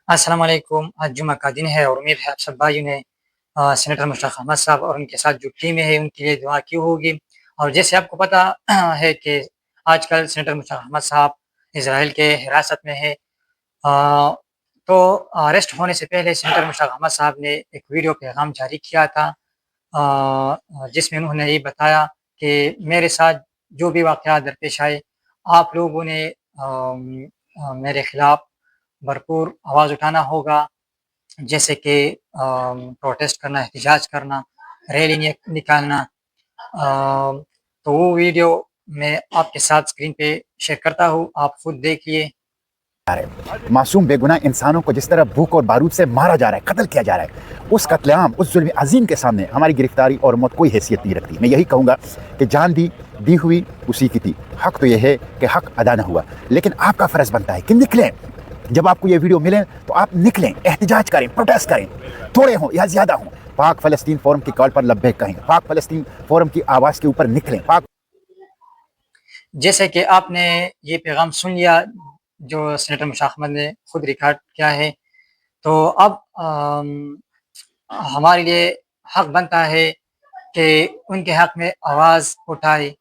अस्सलाम वालेकुम। आज जुम्मा का दिन है और उम्मीद है आप सब भाइयों ने सेनेटर मुश्ताक अहमद साहब और उनके साथ जो टीमें हैं उनके लिए दुआ की होगी। और जैसे आपको पता है कि आजकल सेनेटर मुश्ताक अहमद साहब इज़राइल के हिरासत में है। तो अरेस्ट होने से पहले सेनेटर मुश्ताक अहमद साहब ने एक वीडियो पैगाम जारी किया था, जिसमें उन्होंने ये बताया कि मेरे साथ जो भी वाक़यात दरपेश आए, आप लोगों ने मेरे खिलाफ भरपूर आवाज़ उठाना होगा, जैसे कि प्रोटेस्ट करना, एहतजाज करना, रैली निकालना। तो वो वीडियो मैं आपके साथ स्क्रीन पे शेयर करता हूँ, आप खुद देखिए। मासूम बेगुनाह इंसानों को जिस तरह भूख और बारूद से मारा जा रहा है, कत्ल किया जा रहा है, उस कत्लेआम, उस जुल्म अजीम के सामने हमारी गिरफ्तारी और मौत कोई हैसियत नहीं रखती। मैं यही कहूँगा कि जान दी हुई उसी की थी। हक तो यह है कि हक अदा न हुआ, लेकिन आपका फ़र्ज़ बनता है कि निकलें। जब आपको ये वीडियो मिले तो आप निकलें, एहतजाज करें, प्रोटेस्ट करें, थोड़े हों या ज़्यादा हों। पाक फ़लस्तीन फ़ोरम की कॉल पर लब्बैक कहें, पाक फ़लस्तीन फ़ोरम की आवाज़ के ऊपर निकलें। जैसे कि आपने ये पैगाम सुन लिया जो सेनेटर मुश्ताक अहमद ने खुद रिकॉर्ड किया है, तो अब हमारे लिए हक बनता है कि उनके हक में आवाज़ उठाए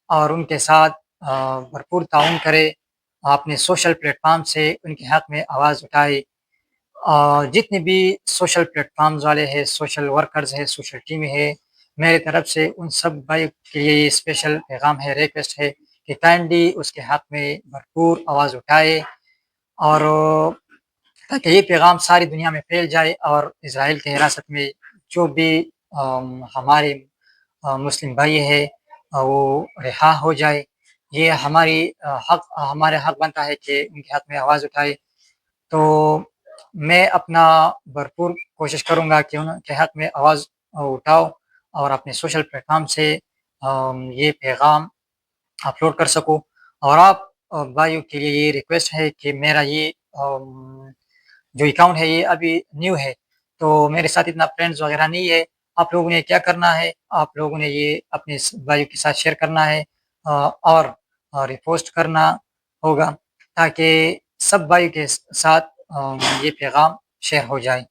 और उनके साथ भरपूर ताउन करे। अपने सोशल प्लेटफ़ॉर्म से उनके हक में आवाज़ उठाए। जितने भी सोशल प्लेटफ़ॉर्म्स वाले हैं, सोशल वर्कर्स हैं, सोशल टीमें हैं, मेरी तरफ से उन सब भाई के लिए ये स्पेशल पैगाम है, रिक्वेस्ट है कि काइंडली उसके हक में भरपूर आवाज़ उठाए और ताकि ये पैगाम सारी दुनिया में फैल जाए और इज़राइल की हिरासत में जो भी हमारे मुस्लिम भाई हैं, वो रिहा हो जाए। ये हमारे हक बनता है कि उनके हक में आवाज़ उठाए। तो मैं अपना भरपूर कोशिश करूँगा कि उनके हक में आवाज़ उठाऊँ और अपने सोशल प्लेटफ़ॉर्म से ये पैगाम अपलोड कर सकूँ। और आप भाइयों के लिए ये रिक्वेस्ट है कि मेरा ये जो अकाउंट है ये अभी न्यू है, तो मेरे साथ इतना फ्रेंड्स वगैरह नहीं है। आप लोगों ने क्या करना है, आप लोगों ने ये अपने भाइयों के साथ शेयर करना है और रिपोस्ट करना होगा ताकि सब भाइयों के साथ ये पैगाम शेयर हो जाए।